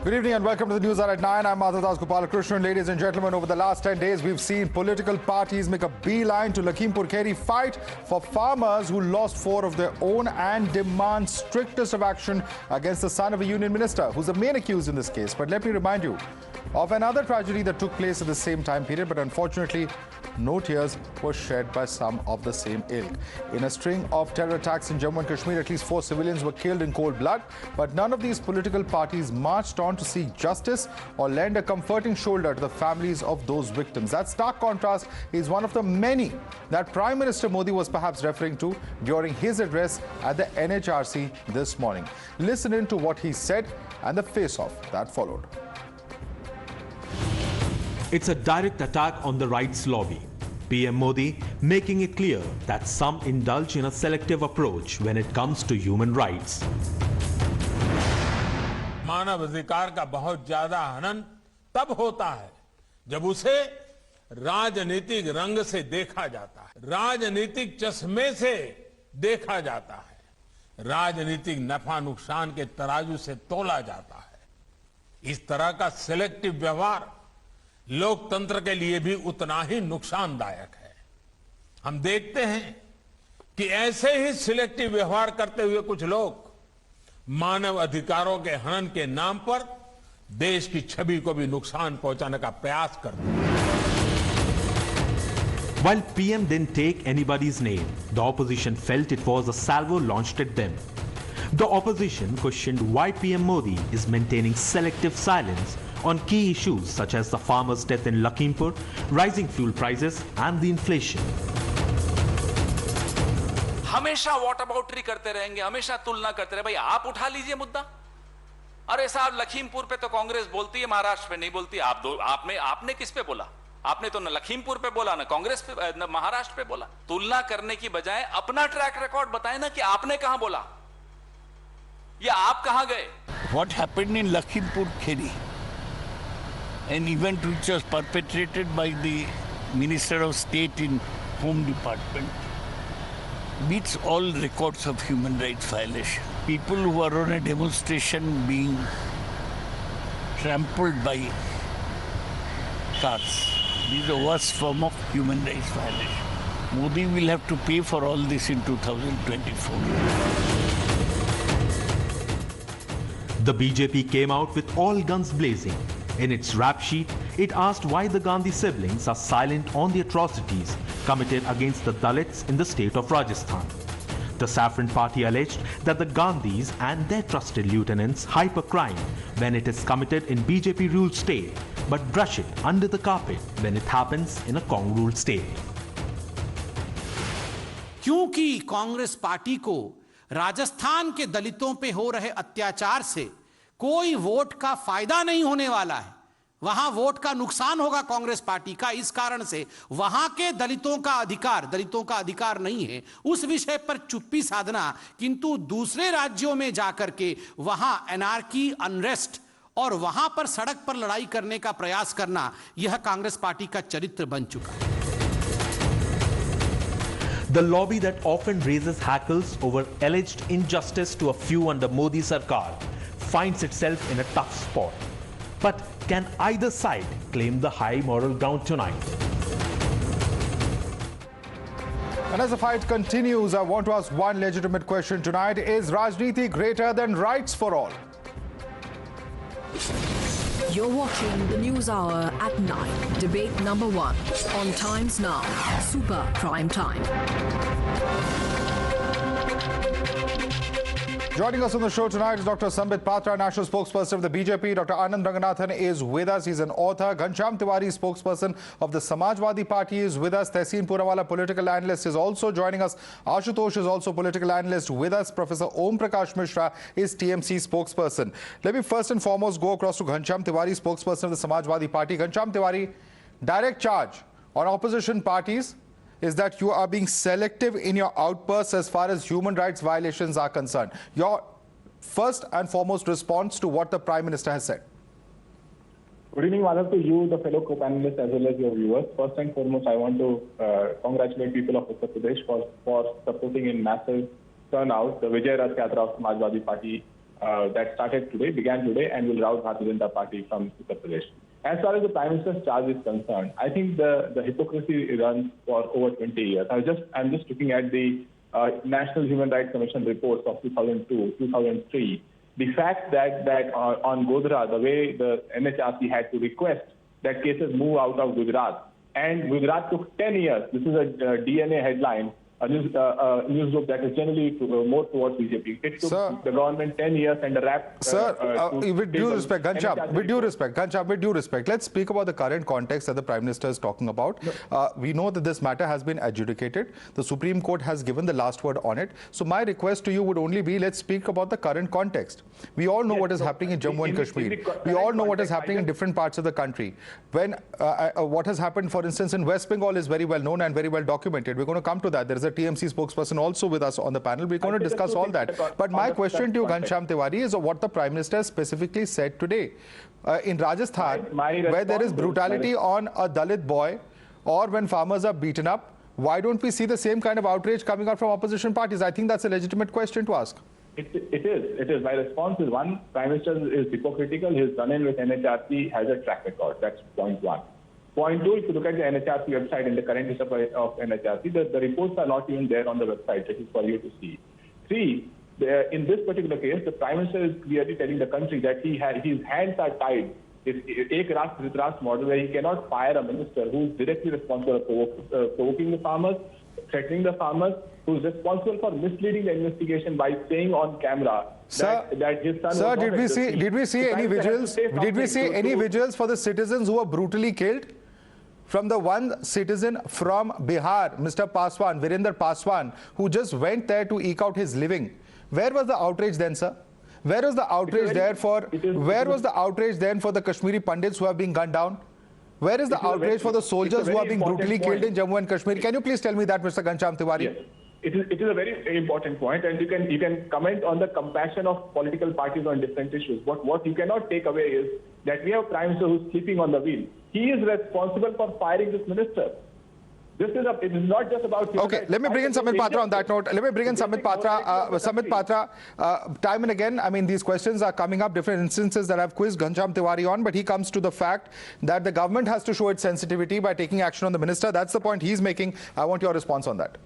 Good evening and welcome to the News Hour at 9. I'm Madhav Das Gopalakrishnan. Ladies and gentlemen, over the last 10 days, we've seen political parties make a beeline to Lakhimpur Kheri fight for farmers who lost 4 of their own and demand strictest of action against the son of a union minister, who's the main accused in this case. But let me remind you of another tragedy that took place at the same time period, but unfortunately, no tears were shed by some of the same ilk. In a string of terror attacks in Jammu and Kashmir, at least 4 civilians were killed in cold blood, but none of these political parties marched on to seek justice or lend a comforting shoulder to the families of those victims. That stark contrast is one of the many that Prime Minister Modi was perhaps referring to during his address at the NHRC this morning. Listen in to what he said and the face-off that followed. It's a direct attack on the rights lobby. PM Modi making it clear that some indulge in a selective approach when it comes to human rights. मानव अधिकार का बहुत ज्यादा हनन तब होता है जब उसे राजनीतिक रंग से देखा जाता है, राजनीतिक चश्मे से देखा जाता है, राजनीतिक नफा नुकसान के तराजू से तोला जाता है। इस तरह का सिलेक्टिव व्यवहार लोकतंत्र के लिए भी उतना ही नुकसानदायक है। हम देखते हैं कि ऐसे ही सिलेक्टिव व्यवहार करते हुए कुछ लोग मानव अधिकारों के हनन के नाम पर देश की छवि को भी नुकसान पहुंचाने का प्रयास करते हैं। While PM didn't take anybody's name, the opposition felt it was a salvo launched at them. The opposition questioned why PM Modi is maintaining selective silence on key issues such as the farmers' death in Lakhimpur, rising fuel prices and the inflation. हमेशा what अबाउटरी करते रहेंगे, हमेशा तुलना करते रहे। भाई आप उठा लीजिए मुद्दा। अरे साहब, लखीमपुर पे तो कांग्रेस बोलती है, महाराष्ट्र पे नहीं बोलती। आपने किस पे बोला? आपने तो न लखीमपुर पे बोला, न कांग्रेस पे, न महाराष्ट्र पे बोला। तुलना करने की बजाय अपना ट्रैक रिकॉर्ड बताएं ना कि आपने कहां बोला या आप कहां गए। What happened in Lakhimpur Kheri, an event which was perpetrated by the Minister of State in Home Department, beats all records of human rights violation. People who are on a demonstration being trampled by cars. This is the worst form of human rights violation. Modi will have to pay for all this in 2024. The BJP came out with all guns blazing. In its rap sheet, it asked why the Gandhi siblings are silent on the atrocities committed against the Dalits in the state of Rajasthan. The Saffron Party alleged that the Gandhis and their trusted lieutenants hype a crime when it is committed in BJP-ruled state, but brush it under the carpet when it happens in a Cong-ruled state. क्योंकि Congress party को राजस्थान के दलितों पे हो रहे अत्याचार से कोई वोट का फायदा नहीं होने वाला है, वहां वोट का नुकसान होगा कांग्रेस पार्टी का। इस कारण से वहां के दलितों का अधिकार नहीं है उस विषय पर चुप्पी साधना, किंतु दूसरे राज्यों में जाकर के वहां एनार्की, अनरेस्ट और वहां पर सड़क पर लड़ाई करने का प्रयास करना, यह कांग्रेस पार्टी का चरित्र बन चुका है। The lobby that often raises hackles over alleged injustice to a few under Modi Sarkar finds itself in a tough spot. But can either side claim the high moral ground tonight? And as the fight continues, I want to ask one legitimate question tonight. Is Rajniti greater than rights for all? You're watching the News Hour at 9. Debate number 1 on Times Now. Super Prime Time. Joining us on the show tonight is Dr. Sambit Patra, national spokesperson of the BJP. Dr. Anand Ranganathan is with us. He's an author. Ghanshyam Tiwari, spokesperson of the Samajwadi Party, is with us. Tehseen Purawala, political analyst, is also joining us. Ashutosh is also political analyst with us. Professor Om Prakash Mishra is TMC spokesperson. Let me first and foremost go across to Ghanshyam Tiwari, spokesperson of the Samajwadi Party. Ghanshyam Tiwari, direct charge on opposition parties is that you are being selective in your outbursts as far as human rights violations are concerned. Your first and foremost response to what the Prime Minister has said. Good evening, Madhav, to you, the fellow co-panelists, as well as your viewers. First and foremost, I want to congratulate people of Uttar Pradesh for supporting in massive turnout the Vijay Rath Yatra of Samajwadi Party that began today, and will rout Bharatiya Janata Party from Uttar Pradesh. As far as the Prime Minister's charge is concerned, I think the hypocrisy runs for over 20 years. I'm just looking at the National Human Rights Commission reports of 2002, 2003. The fact that on Godhra, the way the NHRC had to request that cases move out of Gujarat, and Gujarat took 10 years. This is a DNA headline, a news group that is generally more towards BJP. It took the government 10 years and a rap. With due respect, Gancham, let's speak about the current context that the Prime Minister is talking about. We know that this matter has been adjudicated. The Supreme Court has given the last word on it. So my request to you would only be, let's speak about the current context. We all know what is happening in Jammu and Kashmir. We all know what is happening in different parts of the country. When what has happened, for instance, in West Bengal is very well known and very well documented. We're going to come to that. There is a TMC spokesperson also with us on the panel. We're going to discuss all that. But my question to you, Ghanshyam Tiwari, is what the Prime Minister specifically said today. In Rajasthan, where there is brutality on a Dalit boy, or when farmers are beaten up, why don't we see the same kind of outrage coming out from opposition parties? I think that's a legitimate question to ask. It is. My response is, one, Prime Minister is hypocritical. His run-in with NHRC has a track record. That's point one. Point two, if you look at the NHRC website and the current history of NHRC, the reports are not even there on the website. It is for you to see. Three, in this particular case, the Prime Minister is clearly telling the country that his hands are tied. It's Ek Rashtra Dhritarashtra model, where he cannot fire a minister who is directly responsible for provoking the farmers, threatening the farmers, who is responsible for misleading the investigation by saying on camera that his son. Sir, did we see any vigils? Did we see any vigils for the citizens who were brutally killed? From the one citizen from Bihar, Mr. Paswan, Virender Paswan, who just went there to eke out his living. Where was the outrage then, sir? Where was the outrage there for? Where was the outrage then for the Kashmiri Pandits who have been gunned down? Where is the outrage for the soldiers who are being brutally killed in Jammu and Kashmir? Can you please tell me that, Mr. Ghanshyam Tiwari? Yes. It is a very important point, and you can comment on the compassion of political parties on different issues. What you cannot take away is that we have a Prime Minister who's sleeping on the wheel. He is responsible for firing this minister. It is not just about... Okay, let me bring in Samit Patra on that note. Let me bring in Samit Patra. Samit Patra, time and again, I mean, these questions are coming up, different instances that I've quizzed Ghanshyam Tiwari on, but he comes to the fact that the government has to show its sensitivity by taking action on the minister. That's the point he's making. I want your response on that.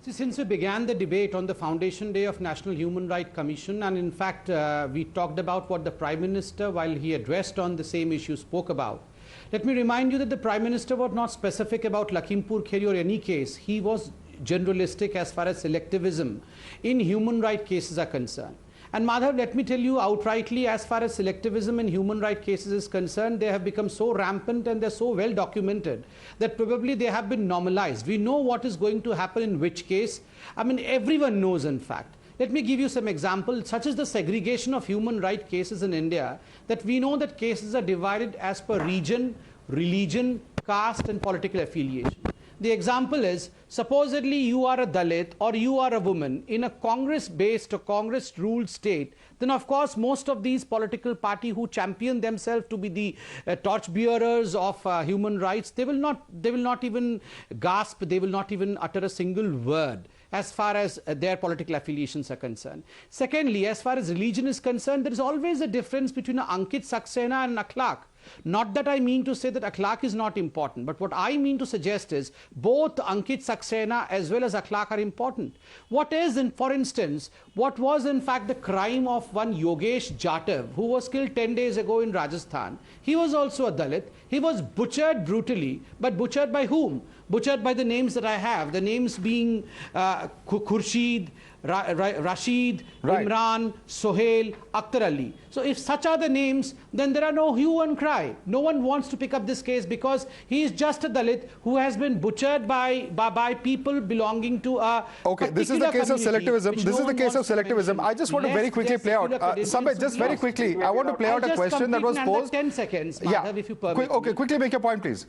Since we began the debate on the foundation day of National Human Rights Commission, and in fact we talked about what the Prime Minister, while he addressed on the same issue, spoke about. Let me remind you that the Prime Minister was not specific about Lakhimpur Kheri or any case. He was generalistic as far as selectivism in human rights cases are concerned. And Madhav, let me tell you outrightly, as far as selectivism in human rights cases is concerned, they have become so rampant and they're so well documented that probably they have been normalized. We know what is going to happen in which case. I mean, everyone knows, in fact. Let me give you some examples, such as the segregation of human rights cases in India, that we know that cases are divided as per region, religion, caste and political affiliation. The example is, supposedly you are a Dalit or you are a woman in a Congress-based or Congress-ruled state, then of course most of these political parties who champion themselves to be the torchbearers of human rights, they will not even gasp, they will not even utter a single word as far as their political affiliations are concerned. Secondly, as far as religion is concerned, there is always a difference between Ankit Saxena and Akhlaq. Not that I mean to say that Akhlaq is not important, but what I mean to suggest is both Ankit Saxena as well as Akhlaq are important. What is, for instance, what was in fact the crime of one Yogesh Jatav, who was killed 10 days ago in Rajasthan? He was also a Dalit. He was butchered brutally, but butchered by whom? Butchered by the names that I have, the names being Khurshid, Rashid, Imran, Sohail, Akhtar Ali. So if such are the names, then there are no hue and cry. No one wants to pick up this case because he is just a Dalit who has been butchered by people belonging to a Okay, this is the case of selectivism. This is the case of selectivism. I just want to very quickly play out. Samit, just very quickly, I want to play out a question that was posed. 10 seconds, Madhav, if you permit. Okay, quickly make your point, please.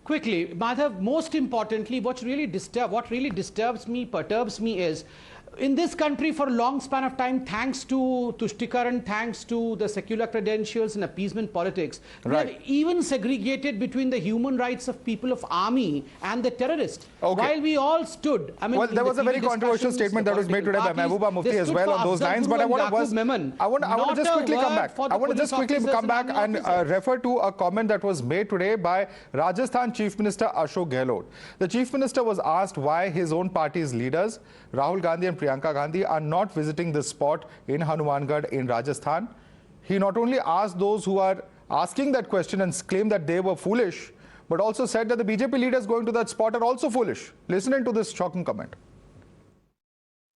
Quickly, Madhav, most importantly, what really disturbs me, perturbs me is, in this country for a long span of time, thanks to Tushtikarn, thanks to the secular credentials and appeasement politics, we have even segregated between the human rights of people of army and the terrorists. While we all stood, I mean, well, there was a very controversial statement that was made today by Mehbooba Mufti as well on those lines. But I want to just quickly come back. I want to just quickly come back and refer to a comment that was made today by Rajasthan Chief Minister Ashok Gehlot. The Chief Minister was asked why his own party's leaders, Rahul Gandhi and Priyanka Gandhi, are not visiting this spot in Hanumangarh in Rajasthan. He not only asked those who are asking that question and claimed that they were foolish, but also said that the BJP leaders going to that spot are also foolish. Listen to this shocking comment.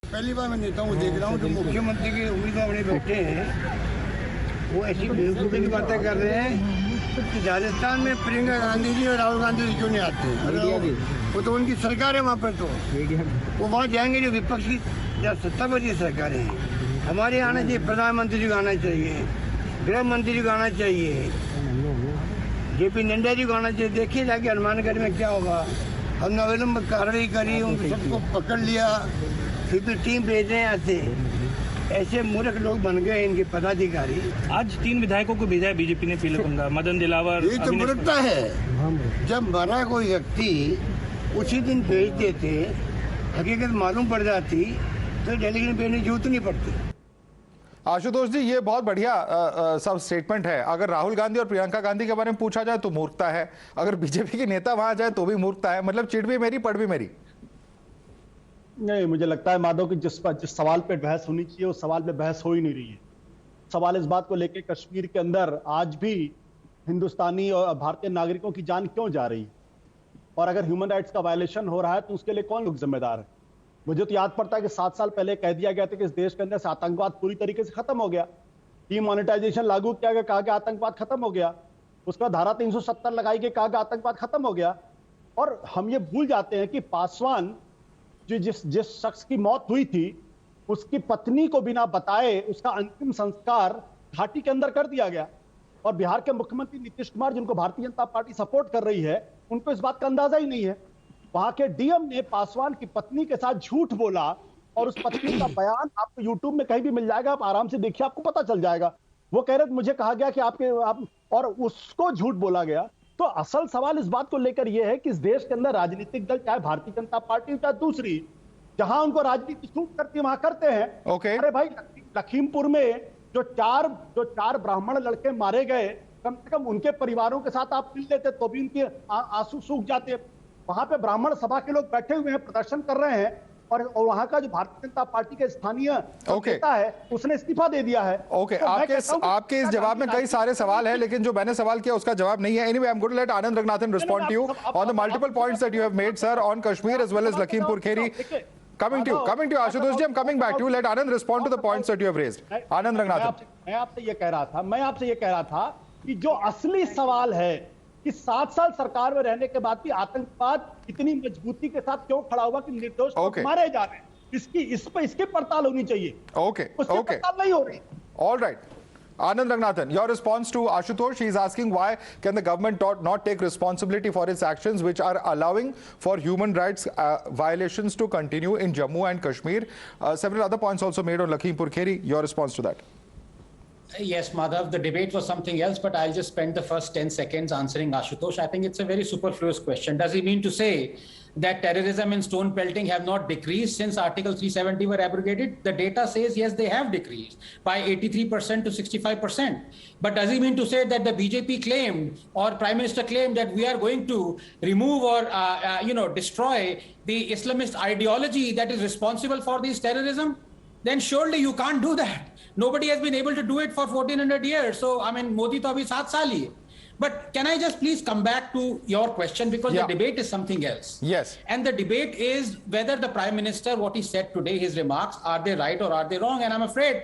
पहली बार मैं नेताओं को देख रहा हूँ जो मुख्यमंत्री के उम्मीदवार बने बैठे हैं वो ऐसी बेवकूफ़ी की बातें कर रहे हैं कि राजस्थान में प्रियंका गांधी जी और राहुल गांधी जी क्यों नहीं आते वो तो उनकी सरकार है वहाँ पर तो वो वहाँ जाएंगे जो विपक्ष की या सत्तापक्षी सरकारें हैं हमारे यहाँ आना चाहिए प्रधानमंत्री जी को आना चाहिए गृह मंत्री जी को आना चाहिए JP नड्डा जी को आना चाहिए देखिए जाके हनुमानगढ़ में क्या होगा हमने अविलंब कार्रवाई करी उनको सबको पकड़ लिया फिर टीम भेज रहे हैं यहाँ से ऐसे मूर्ख लोग बन गए इनके पदाधिकारी आज 3 विधायकों को भेजा है बीजेपी ने पीलकुंगा मदन दिलावर ये तो मूर्खता है जब मरा कोई व्यक्ति उसी दिन भेज देते हकीकत मालूम पड़ जाती तो डेलीगेट भेजने की जरूरत नहीं पड़ती आशुतोष जी ये बहुत बढ़िया सब स्टेटमेंट है अगर राहुल गांधी और प्रियंका गांधी के बारे में पूछा जाए तो मूर्खता है अगर बीजेपी के नेता वहां जाए तो भी मूर्खता है मतलब चिढ़ भी मेरी पढ़ भी मेरी नहीं मुझे लगता है माधव कि जिस सवाल पे बहस होनी चाहिए उस सवाल पे बहस हो ही नहीं रही है सवाल इस बात को लेकर कश्मीर के अंदर आज भी हिंदुस्तानी और भारतीय नागरिकों की जान क्यों जा रही है और अगर ह्यूमन राइट्स का वायलेशन हो रहा है तो उसके लिए कौन लोग जिम्मेदार है मुझे तो याद पड़ता है कि 7 साल पहले कह दिया गया था कि इस देश के अंदर से आतंकवाद पूरी तरीके से खत्म हो गया डीमोनेटाइजेशन लागू किया गया कहा गया आतंकवाद खत्म हो गया उसका धारा 370 लगाई गई कहा गया आतंकवाद खत्म हो गया और हम ये भूल जाते हैं कि पासवान जो जिस शख्स की मौत हुई थी उसकी पत्नी को बिना बताए उसका अंतिम संस्कार घाटी के अंदर कर दिया गया और बिहार के मुख्यमंत्री नीतीश कुमार जिनको भारतीय जनता पार्टी सपोर्ट कर रही है उनको इस बात का अंदाजा ही नहीं है वहां के डीएम ने पासवान की पत्नी के साथ झूठ बोला और उस पत्नी का बयान आपको यूट्यूब में कहीं भी मिल जाएगा आप आराम से देखिए आपको पता चल जाएगा वो कह रहे मुझे कहा गया कि आप और उसको झूठ बोला गया तो असल सवाल इस बात को लेकर यह है कि इस देश के अंदर राजनीतिक दल चाहे भारतीय जनता पार्टी चाहे दूसरी जहां उनको राजनीति सूट करती है वहां करते हैं अरे भाई लखीमपुर में जो चार ब्राह्मण लड़के मारे गए कम से कम उनके परिवारों के साथ आप मिल लेते तो भी उनके आंसू सूख जाते वहां पे ब्राह्मण सभा के लोग बैठे हुए हैं प्रदर्शन कर रहे हैं और वहां का जो भारतीय जनता पार्टी के स्थानीय नेता है उसने इस्तीफा दे दिया है तो आपके इस जवाब में कई सारे सवाल हैं लेकिन जो मैंने सवाल किया उसका जवाब नहीं है anyway I am going to let Anand Ranganathan respond to you on the multiple points that you have made sir on Kashmir as well as Lakhimpur Kheri coming to you Ashutosh ji I'm coming back to you let Anand respond to the points that you have raised Anand Ranganathan मैं आपसे ये कह रहा था कि जो असली सवाल है कि 7 साल सरकार में रहने के बाद भी आतंकवाद इतनी मजबूती के साथ क्यों खड़ा हुआ कि निर्दोष लोग मारे जा रहे हैं इसकी पड़ताल होनी चाहिए उसकी पड़ताल नहीं हो रही all right Anand Ranganathan, your response to Ashutosh, he is asking why can the government not take responsibility for its actions which are allowing for human rights violations to continue in Jammu and Kashmir. Several other points also made on Lakhimpur Kheri. Your response to that? Yes, Madhav, the debate was something else, but I'll just spend the first 10 seconds answering Ashutosh. I think it's a very superfluous question. Does he mean to say that terrorism and stone pelting have not decreased since Article 370 were abrogated? The data says, yes, they have decreased by 83% to 65%. But does he mean to say that the BJP claimed or Prime Minister claimed that we are going to remove or, destroy the Islamist ideology that is responsible for this terrorism? Then surely you can't do that. Nobody has been able to do it for 1400 years. So, I mean, Modi to abhi 7 saal hi hai. But can I just please come back to your question because the debate is something else. Yes. And the debate is whether the Prime Minister, what he said today, his remarks, are they right or are they wrong? And I'm afraid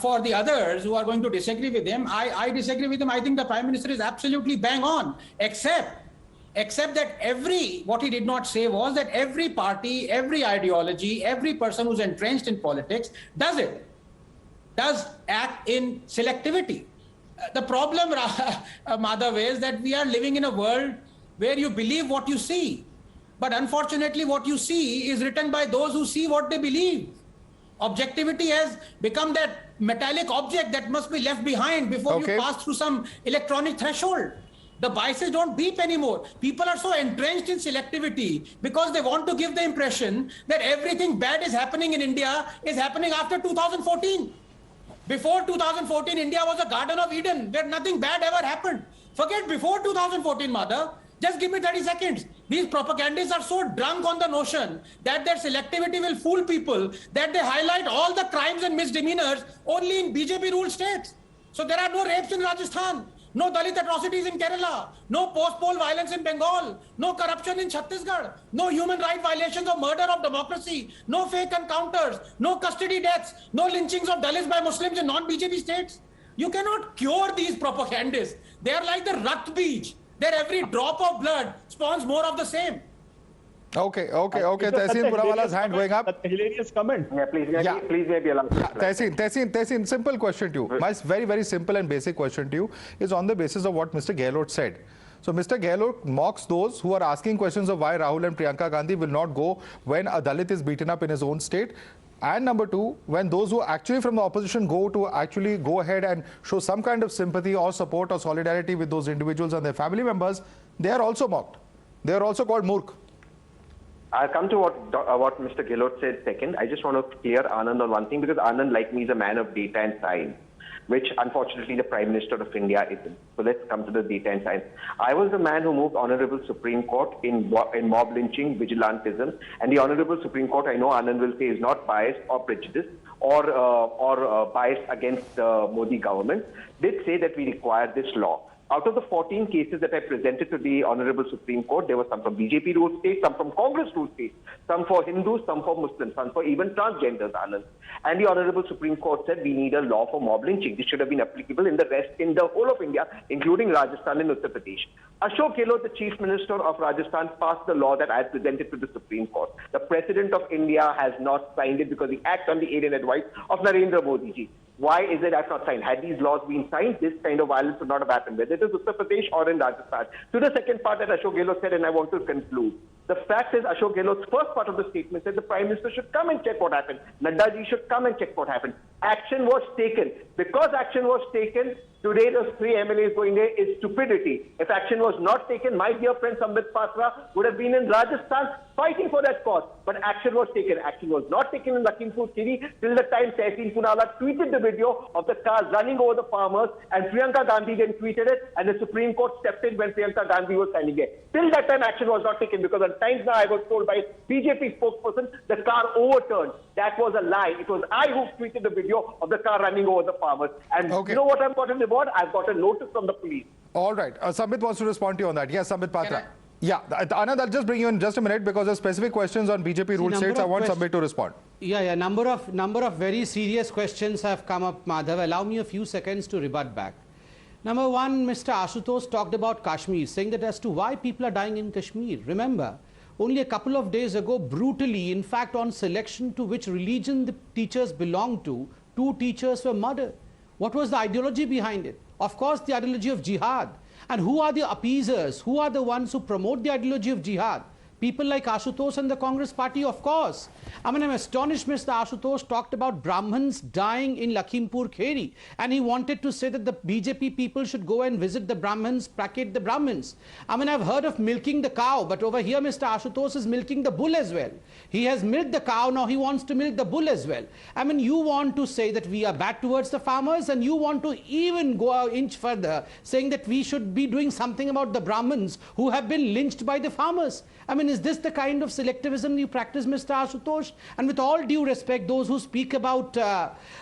for the others who are going to disagree with him, I disagree with him. I think the Prime Minister is absolutely bang on, except that what he did not say was that every party, every ideology, every person who's entrenched in politics does act in selectivity. The problem, Madhav, is that we are living in a world where you believe what you see. But unfortunately, what you see is written by those who see what they believe. Objectivity has become that metallic object that must be left behind before you pass through some electronic threshold. The biases don't beep anymore. People are so entrenched in selectivity because they want to give the impression that everything bad is happening in India is happening after 2014. Before 2014, India was a Garden of Eden where nothing bad ever happened. Forget before 2014, Madhav. Just give me 30 seconds. These propagandists are so drunk on the notion that their selectivity will fool people that they highlight all the crimes and misdemeanors only in BJP-ruled states. So there are no rapes in Rajasthan, no Dalit atrocities in Kerala, no post-poll violence in Bengal, no corruption in Chhattisgarh, no human rights violations or murder of democracy, no fake encounters, no custody deaths, no lynchings of Dalits by Muslims in non-BJP states. You cannot cure these propagandists. They are like the Rakt Beej. Their every drop of blood spawns more of the same. Okay. Tehseen Purawala's hand going up. That's a hilarious comment. Yeah, please may be allowed. Tehseen, simple question to you. My very, very simple and basic question to you is on the basis of what Mr. Gehlot said. So Mr. Gehlot mocks those who are asking questions of why Rahul and Priyanka Gandhi will not go when a Dalit is beaten up in his own state. And number two, when those who actually from the opposition go ahead and show some kind of sympathy or support or solidarity with those individuals and their family members, they are also mocked. They are also called Murkh. I'll come to what Mr. Gehlot said second. I just want to clear Anand on one thing, because Anand, like me, is a man of data and science, which unfortunately the Prime Minister of India isn't. So let's come to the data and science. I was the man who moved Honorable Supreme Court in mob lynching, vigilantism, and the Honorable Supreme Court, I know Anand will say, is not biased or prejudiced or biased against the Modi government, did say that we require this law. Out of the 14 cases that I presented to the Honorable Supreme Court, there were some from BJP-ruled states, some from Congress-ruled states, some for Hindus, some for Muslims, some for even transgenders, Anand. And the Honorable Supreme Court said we need a law for mob lynching. This should have been applicable in the whole of India, including Rajasthan and Uttar Pradesh. Ashok Gehlot, the Chief Minister of Rajasthan, passed the law that I had presented to the Supreme Court. The President of India has not signed it because he acts on the aid and advice of Narendra Modi ji. Why is it that's not signed? Had these laws been signed, this kind of violence would not have happened, whether it is Uttar Pradesh or in Rajasthan. To the second part that Ashok Gehlot said, and I want to conclude. The fact is, Ashok Gehlot's first part of the statement said the Prime Minister should come and check what happened. Nadda ji should come and check what happened. Action was taken. Because action was taken, today those 3 MLAs going there is stupidity. If action was not taken, my dear friend Sambit Patra would have been in Rajasthan fighting for that cause. But action was taken. Action was not taken in Lakhimpur Kheri till the time Tehseen Poonawala tweeted the video of the car running over the farmers, and Priyanka Gandhi then tweeted it, and the Supreme Court stepped in when Priyanka Gandhi was standing there. Till that time, action was not taken, because at times now I was told by BJP spokesperson the car overturned. That was a lie. It was I who tweeted the video of the car running over the farmers. And you know what I've got in the board? I've got a notice from the police. All right. Sambit wants to respond to you on that. Yes, Sambit Patra. Yeah, Anand, I'll just bring you in just a minute, because there's specific questions on BJP ruled states. I want Sambit to respond. Yeah. Number of very serious questions have come up, Madhav. Allow me a few seconds to rebut back. Number one, Mr. Ashutosh talked about Kashmir, saying that as to why people are dying in Kashmir. Remember, only a couple of days ago, brutally, in fact, on selection to which religion the teachers belonged to, 2 teachers were murdered. What was the ideology behind it? Of course, the ideology of jihad. And who are the appeasers? Who are the ones who promote the ideology of jihad? People like Ashutosh and the Congress party, of course. I mean, I'm astonished Mr. Ashutosh talked about Brahmins dying in Lakhimpur Kheri, and he wanted to say that the BJP people should go and visit the Brahmins, placate the Brahmins. I mean, I've heard of milking the cow, but over here Mr. Ashutosh is milking the bull as well. He has milked the cow, now he wants to milk the bull as well. I mean, you want to say that we are bad towards the farmers, and you want to even go an inch further, saying that we should be doing something about the Brahmins who have been lynched by the farmers. I mean, is this the kind of selectivism you practice, Mr. Ashutosh? And with all due respect, those who speak about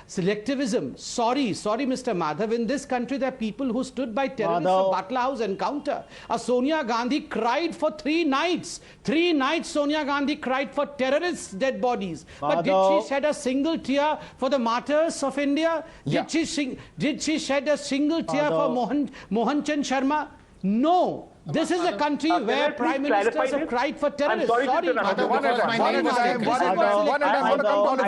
selectivism, sorry, Mr. Madhav, in this country there are people who stood by terrorists of Batla House encounter. Sonia Gandhi cried for 3 nights. 3 nights Sonia Gandhi cried for terrorists' dead bodies. But did she shed a single tear for the martyrs of India? Did she shed a single tear for Mohan Chand Sharma? No. This is a country where prime ministers have cried for terrorists. Sorry, one at a time. I'm going to come to all of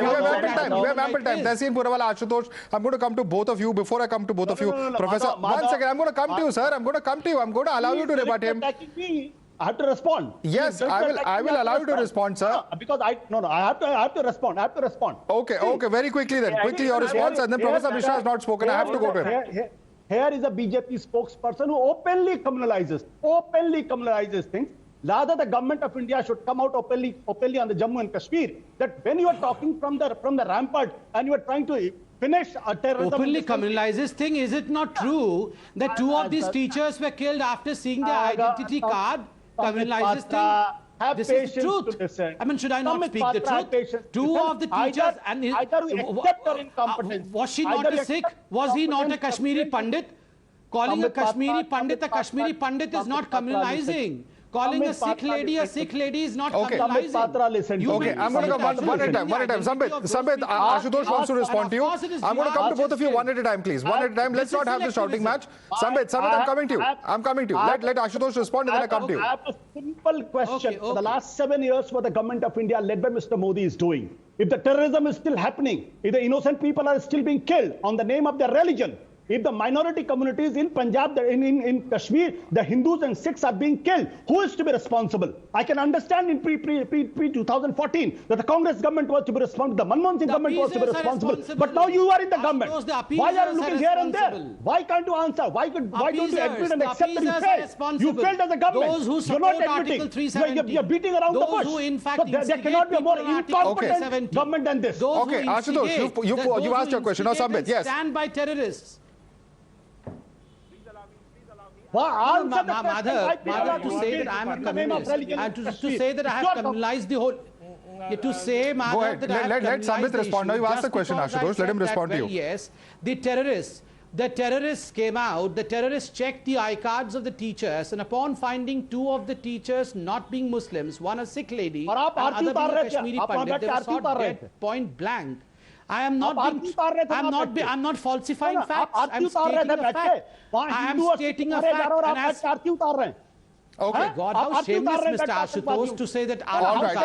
you. We have ample time. Tehseen Purawala, Ashutosh, I'm going to come to both of you. Before I come to both of you, Professor, one second, I'm going to come to you, sir. I'm going to come to you. I'm going to allow you to rebut him. I have to respond. Yes, I will allow you to respond, sir. Because I have to respond. Okay, very quickly then. Quickly your response, and then Professor Mishra has not spoken. I have to go to him. Here is a BJP spokesperson who openly criminalizes things. Rather, the government of India should come out openly on the Jammu and Kashmir. That when you are talking from the rampart and you are trying to finish a terrorism. Openly criminalizes thing. Is it not true that two of these teachers were killed after seeing their identity card? Criminalizes thing. This is the truth. I mean, should I not speak the truth? Two of the teachers was she not a Sikh? Was he not a Kashmiri Pandit? Calling a Kashmiri Pandit is not criminalizing. Calling a Sikh lady is not criminalizing. Okay, I'm going to come one at a time. Sambit, Ashutosh wants to respond to you. I'm going to come to both of you one at a time, please. One at a time. Let's not have the shouting match. Sambit, I'm coming to you. Let Ashutosh respond and then I come to you. I have a simple question. For the last 7 years, what the government of India led by Mr. Modi is doing. If the terrorism is still happening, if the innocent people are still being killed on the name of their religion, if the minority communities in Punjab, in Kashmir, the Hindus and Sikhs are being killed, who is to be responsible? I can understand in pre-2014 that the Congress government was to be responsible, the Manmohan Singh government was to be responsible. But now you are in the government. Why are you looking here and there? Why can't you answer? Why don't you admit and accept that you failed? You failed as a government. You're not admitting. You're beating around the bush. There cannot be a more incompetent government than this. Okay, Ashutosh, you've asked your question. Now, Sambit, yes. Stand by terrorists. Madhav, to say that I am a communist and to say that I have criminalized the whole. To say, Madhav, go ahead. Let Sambit respond. Now you asked the question, Ashutosh. Let him respond to you. Yes, the terrorists came out. The terrorists checked the iCards of the teachers, and upon finding two of the teachers not being Muslims, one a Sikh lady and other being a Kashmiri Pandit, they were shot dead point blank. I'm not falsifying facts. I'm stating a fact. I am stating a fact. Okay. God, how shameless, Mr. Ashutosh, to say that. All right.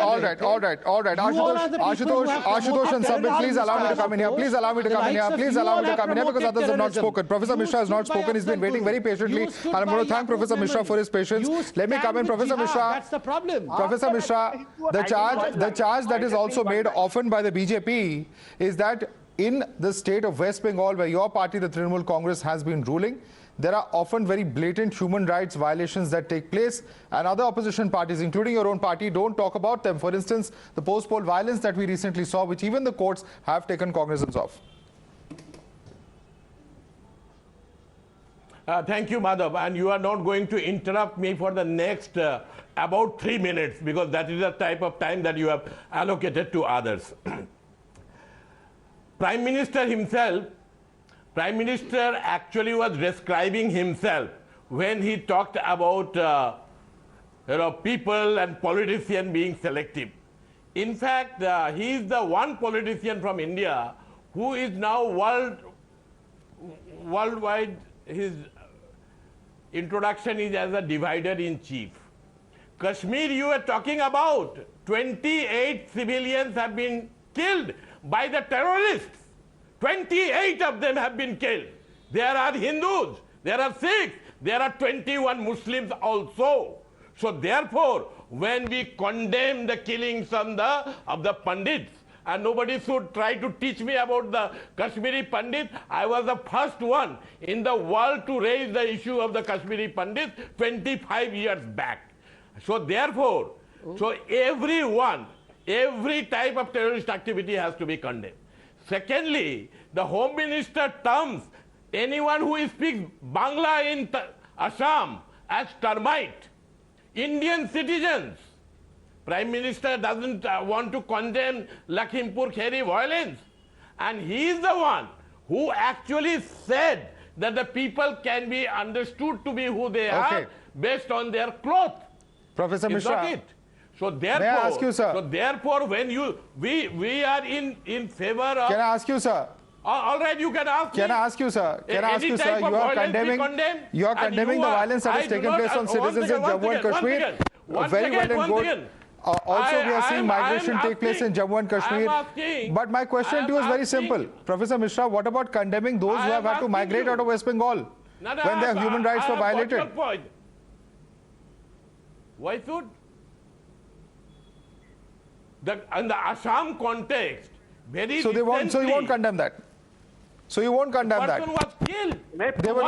Ashutosh and Sambit, please allow me to come in here. Please allow me to come in here because others have not spoken. Professor Mishra has not spoken. He's been waiting very patiently, and I'm going to thank Professor Mishra for his patience. Let me come in, Professor Mishra. That's the problem. Professor Mishra, the charge that is also made often by the BJP is that in the state of West Bengal, where your party, the Trinamool Congress, has been ruling, there are often very blatant human rights violations that take place, and other opposition parties, including your own party, don't talk about them. For instance, the post-poll violence that we recently saw, which even the courts have taken cognizance of. Thank you, Madhav. And you are not going to interrupt me for the next about 3 minutes, because that is the type of time that you have allocated to others. Prime Minister himself, Prime Minister actually was describing himself when he talked about people and politicians being selective. In fact, he is the one politician from India who is now worldwide, his introduction is as a divider-in-chief. Kashmir, you were talking about, 28 civilians have been killed by the terrorists. 28 of them have been killed. There are Hindus, there are Sikhs, there are 21 Muslims also. So therefore, when we condemn the killings of the Pandits, and nobody should try to teach me about the Kashmiri Pandit, I was the first one in the world to raise the issue of the Kashmiri Pandit 25 years back. So therefore, every type of terrorist activity has to be condemned. Secondly, the Home Minister terms anyone who speaks Bangla in Assam as termite. Indian citizens. Prime Minister doesn't want to condemn Lakhimpur Kheri violence. And he is the one who actually said that the people can be understood to be who they are based on their cloth. Professor Mishra. So therefore, may I ask you, sir? So therefore, when we are in favor of. Can I ask you, sir? All right, you can ask. Can I ask you, sir? You are condemning the violence that has taken place on citizens in Jammu and Kashmir. Very well and good. Also, we are seeing migration take place in Jammu and Kashmir. But my question to you is very simple. Professor Mishra, what about condemning those who have had to migrate out of West Bengal when their human rights were violated? Why should? In the Assam context, very So they won't. So you won't recently, condemn that. So you won't condemn that. person was killed. They were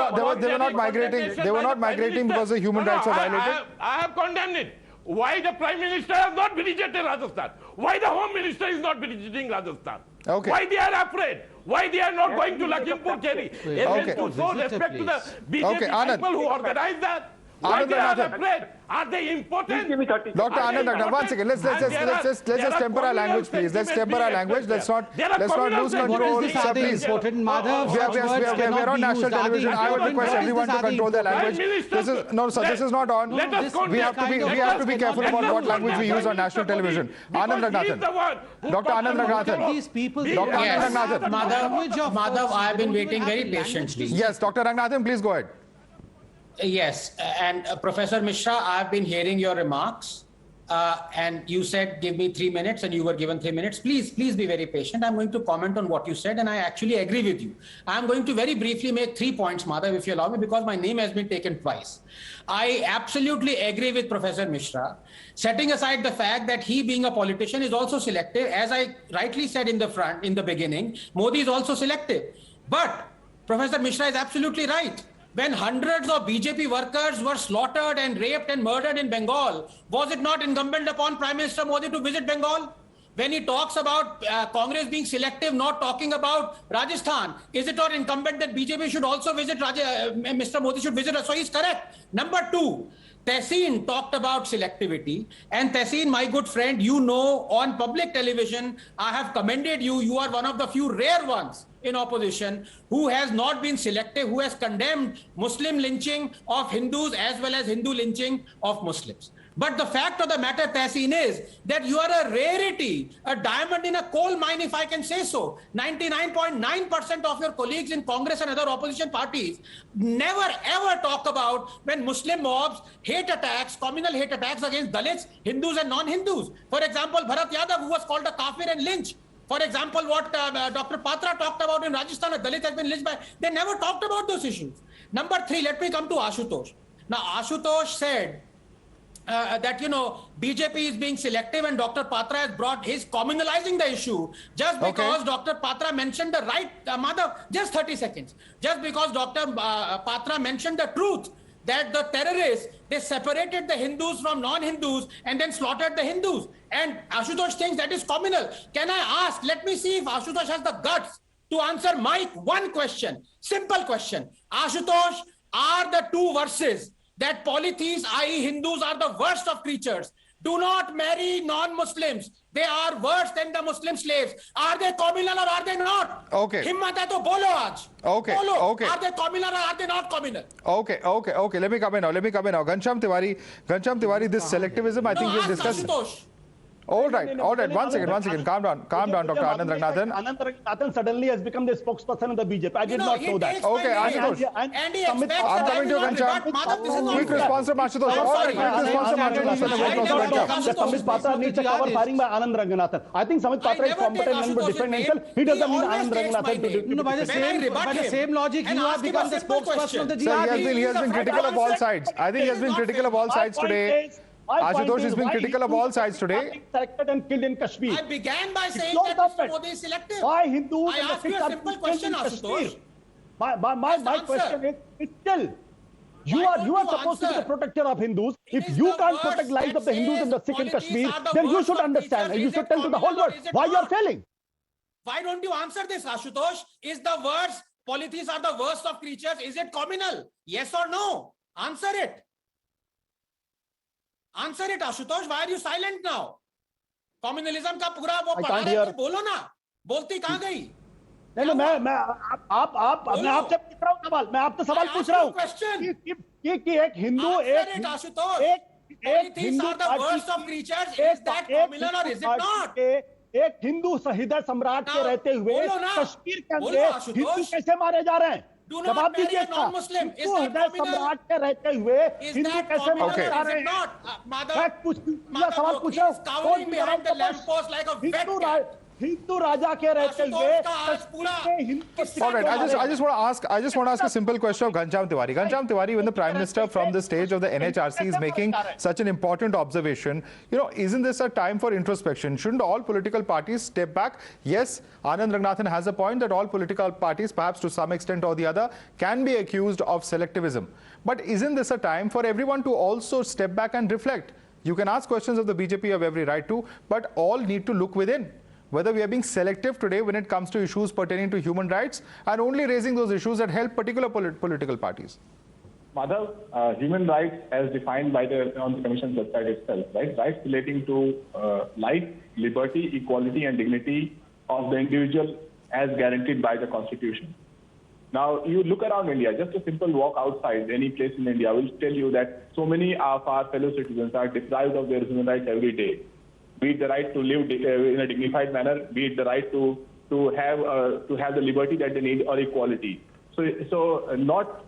not migrating. They were not migrating because the human rights were violated. I have condemned it. Why the Prime Minister has not visited Rajasthan? Why the Home Minister is not visiting Rajasthan? Okay. Why they are afraid? Why they are not going to Lakhimpur Kheri? Okay. To show respect to the BJP Okay, Anand. people who organized that. Why Anand they are Raghunath. afraid? Are they important? Dr. Anand Raghunath, one second. Let's just temper our language, please. Let's temper our language. Let's not lose control. Sir, please. Important, Madhav? We are on national television. I would request everyone to control their language. This is no, sir. This is not on. We have to be careful about what language we use on national television. Anand Raghunathan. Dr. Anand Raghunathan. These people. Dr. Anand Raghunathan. Madhav, I have been waiting very patiently. Yes, Dr. Raghunathan, please go ahead. Yes, and Professor Mishra, I've been hearing your remarks, and you said give me 3 minutes, and you were given 3 minutes. Please be very patient. I'm going to comment on what you said, and I actually agree with you. I'm going to very briefly make 3 points, Madhav, if you allow me, because my name has been taken twice. I absolutely agree with Professor Mishra, setting aside the fact that he, being a politician, is also selective. As I rightly said in the beginning, Modi is also selective. But Professor Mishra is absolutely right. When hundreds of BJP workers were slaughtered and raped and murdered in Bengal, was it not incumbent upon Prime Minister Modi to visit Bengal? When he talks about Congress being selective, not talking about Rajasthan, is it not incumbent that BJP should also visit Mr. Modi should visit us? So he's correct. Number 2, Tehseen talked about selectivity. And Tehseen, my good friend, you know, on public television, I have commended you. You are one of the few rare ones in opposition who has not been selective, who has condemned Muslim lynching of Hindus as well as Hindu lynching of Muslims. But the fact of the matter, Tehseen, is that you are a rarity, a diamond in a coal mine, if I can say so. 99.9% of your colleagues in Congress and other opposition parties never ever talk about when Muslim mobs, hate attacks, communal hate attacks against Dalits, Hindus and non-Hindus. For example, Bharat Yadav, who was called a kafir and lynched. For example, what Dr. Patra talked about in Rajasthan, a Dalit has been lynched by. They never talked about those issues. Number 3, let me come to Ashutosh. Now, Ashutosh said that, you know, BJP is being selective and Dr. Patra has brought his communalizing the issue just because Dr. Patra mentioned the right, Madhav, just 30 seconds. Just because Dr. Patra mentioned the truth that the terrorists, they separated the Hindus from non-Hindus and then slaughtered the Hindus. And Ashutosh thinks that is communal. Can I ask, let me see if Ashutosh has the guts to answer my one question, simple question. Ashutosh, are the 2 verses that polytheists, i.e. Hindus, are the worst of creatures, do not marry non-Muslims, they are worse than the Muslim slaves, are they communal or are they not? Okay. Himmat hai to bolo aaj. Okay. Bolo. Okay. Are they communal or are they not communal? Okay. Let me come in now. Ghanshyam Tiwari, this selectivism, I think we've discussed. Ashutosh. All right. One second. Calm down, Dr. Anand Raghunathan. Anand Raghunathan suddenly has become the spokesperson of the BJP. I did not know that. Okay, Ashutosh. I'm coming to Ghanshyam. Quick response from Ashutosh. All right, quick response from Ashutosh. Samit Patra needs a cover firing by Anand Raghunathan. I think Samit Patra is competent and will defend himself. He doesn't need Anand Raghunathan to do. No, by the same logic, you have become the spokesperson of the GRP. Sir, he has been critical of all sides. I think he has been critical of all sides today. Ashutosh has been critical of all sides today. Selected and killed in Kashmir. I began by saying that Mr. Modi is selective. Why Hindus? I asked you a simple question, Ashutosh. My question is still. You are supposed to be the protector of Hindus. If you can't protect lives of the Hindus in the Sikh in Kashmir, then you should understand and you should tell to the whole world why you are failing. Why don't you answer this, Ashutosh? Is the worst, polytheists are the worst of creatures, is it communal? Yes or no? Answer it. Answer it, Ashutosh. Why are you silent now? Communalism का पूरा वो पढ़ा रहे थे, बोलो ना. बोलती कहाँ गई? नहीं मैं आपसे पूछ रहा हूँ सवाल. मैं आपसे सवाल पूछ रहा हूँ कि एक हिंदू एक हिंदू एक हिंदू हृदय सम्राट के रहते हुए कश्मीर के अंदर हिंदू कैसे मारे जा रहे हैं? जवाब दीजिए. हिंदू हृदय सम्राट के रहते हुए हिंदू कैसे मारे जा रहे हैं? सवाल पूछ रहा हूँ. हिंदू राजा के रहते हुए All right, I just want to ask a simple question of Ghanshyam Tiwari. Ghanshyam Tiwari, when the Prime Minister from the stage of the NHRC is making such an important observation, isn't this a time for introspection? Shouldn't all political parties step back? Yes, Anand Ranganathan has a point that all political parties, perhaps to some extent or the other, can be accused of selectivism. But isn't this a time for everyone to also step back and reflect? You can ask questions of the BJP, you have every right to, but all need to look within. Whether we are being selective today when it comes to issues pertaining to human rights and only raising those issues that help particular political parties. Madhav, human rights as defined by on the Commission's website itself, right? Rights relating to life, liberty, equality and dignity of the individual as guaranteed by the Constitution. Now, you look around India, just a simple walk outside any place in India will tell you that so many of our fellow citizens are deprived of their human rights every day. Be it the right to live in a dignified manner, be it the right to have the liberty that they need or equality. So not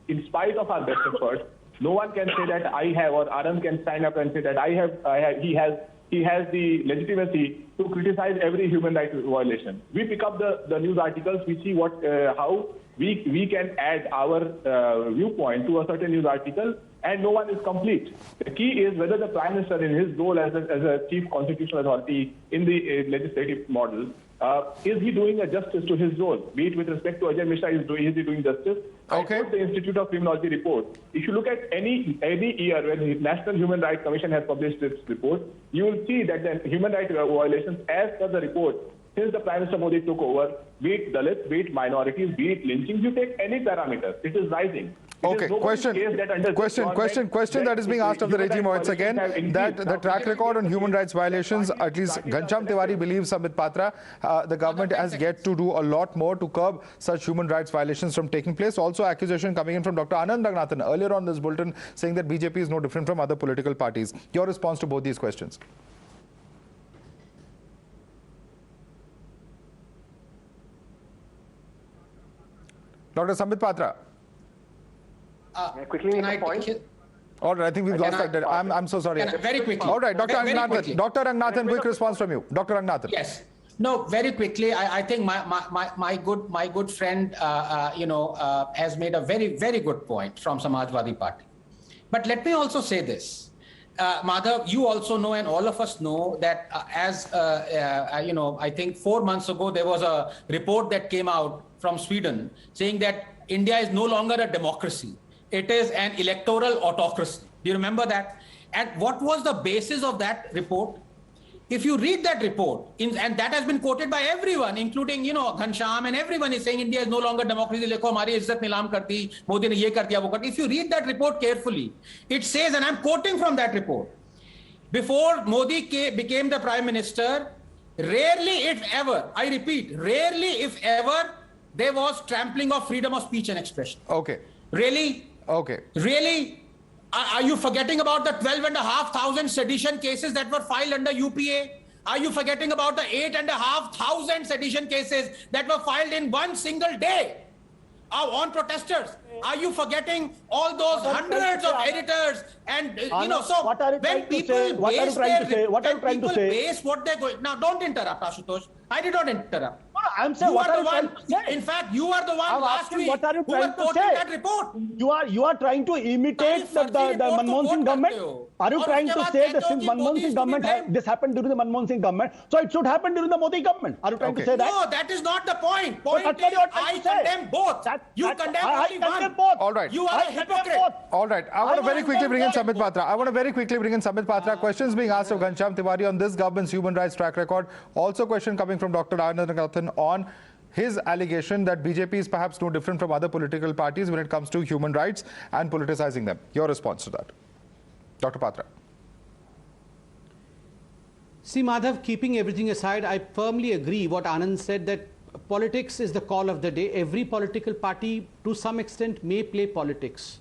in spite of our best efforts, no one can say that I have, or Anand can stand up and say that he has the legitimacy to criticize every human rights violation. We pick up the news articles, we see how we can add our viewpoint to a certain news article, and no one is complete. The key is whether the Prime Minister, in his role as a chief constitutional authority in the legislative model, is he doing a justice to his role? Be it with respect to Ajay Mishra, is he doing justice? Okay. I quote the Institute of Criminology report. If you look at any year when the National Human Rights Commission has published its report, you will see that the human rights violations, as per the report, since the Prime Minister Modi took over, be it Dalits, be it minorities, be it lynchings, you take any parameter, it is rising. Okay, question that is being asked of the regime once again, that the track record on human rights violations, at least Ghanshyam Tiwari believes, Sambit Patra, the government has yet to do a lot more to curb such human rights violations from taking place. Also, accusation coming in from Dr. Anand Ranganathan earlier on this bulletin saying that BJP is no different from other political parties. Your response to both these questions? Dr. Sambit Patra. Quickly make a point. All right, I think we've lost that. I'm so sorry. Very quickly. All right, Dr. Very Ranganathan. quickly. Dr. Ranganathan, quick response from you. Dr. Ranganathan. Yes. No, very quickly. I think my good friend, has made a very, very good point from Samajwadi Party. But let me also say this. Madhav, you also know, and all of us know that I think 4 months ago, there was a report that came out from Sweden saying that India is no longer a democracy. It is an electoral autocracy. Do you remember that? And what was the basis of that report? If you read that report, and that has been quoted by everyone, including, Ghanshyam, and everyone is saying India is no longer democracy. Lekho, hamari izzat nilam kar di, Modi ne ye kar diya, wo kar diya. If you read that report carefully, it says, and I'm quoting from that report, before Modi became the Prime Minister, rarely, if ever, I repeat, rarely, if ever, there was trampling of freedom of speech and expression. Okay. Really? Okay. Really? Are you forgetting about the 12,500 sedition cases that were filed under UPA? Are you forgetting about the 8,500 sedition cases that were filed in one single day on protesters? Are you forgetting all those hundreds of editors and so when people base what they're going, now don't interrupt, Ashutosh. I did not interrupt. I'm saying, what are you trying to say? In fact, you are the one last week what are you who were trying to quoting say? that report. You are trying to imitate the Manmohan Singh government. Are you trying to say that since Manmohan Singh government this happened during the Manmohan Singh government, so it should happen during the Modi government? Are you trying to say that? No, that is not the point. Point But is, I condemn both. You condemn only one. Both. All right. You are a hypocrite. All right. I want to very quickly bring in Sambit Patra. Questions being asked of Ghanshyam Tiwari on this government's human rights track record. Also, question coming from Dr. Anand Ranganathan on his allegation that BJP is perhaps no different from other political parties when it comes to human rights and politicizing them. Your response to that, Dr. Patra. See, Madhav, keeping everything aside, I firmly agree what Anand said, that politics is the call of the day. Every political party, to some extent, may play politics.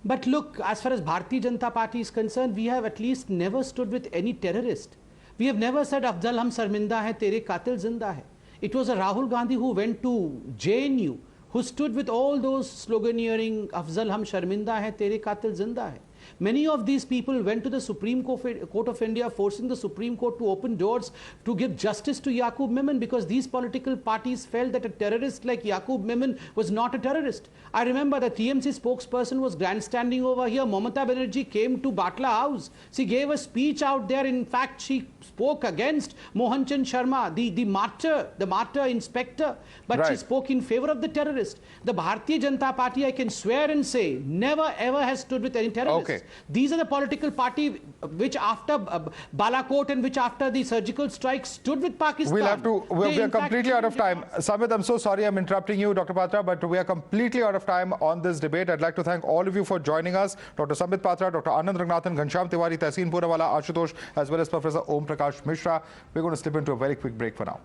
But look, as far as Bharatiya Janata Party is concerned, we have at least never stood with any terrorist. We have never said, Afzal hum sharminda hai, tere qatil zinda hai. It was a Rahul Gandhi who went to JNU, who stood with all those sloganeering, Afzal hum sharminda hai, tere qatil zinda hai. Many of these people went to the Supreme Court of India, forcing the Supreme Court to open doors to give justice to Yaqub Memon, because these political parties felt that a terrorist like Yaqub Memon was not a terrorist. I remember the TMC spokesperson was grandstanding over here. Mamata Banerjee came to Batla House. She gave a speech out there. In fact, she spoke against Mohan Chand Sharma, the martyr inspector, but she spoke in favor of the terrorist. The Bharatiya Janata Party, I can swear and say, never ever has stood with any terrorists. These are the political party which after Balakot and which after the surgical strike stood with Pakistan. We are completely out of time. Samit, I'm so sorry I'm interrupting you, Dr. Patra, but we are completely out of time on this debate. I'd like to thank all of you for joining us. Dr. Samit Patra, Dr. Anand Ranganathan, Ghanshyam Tiwari, Tehseen Poonawala, Ashutosh, as well as Professor Om Prakash Mishra. We're going to slip into a very quick break for now.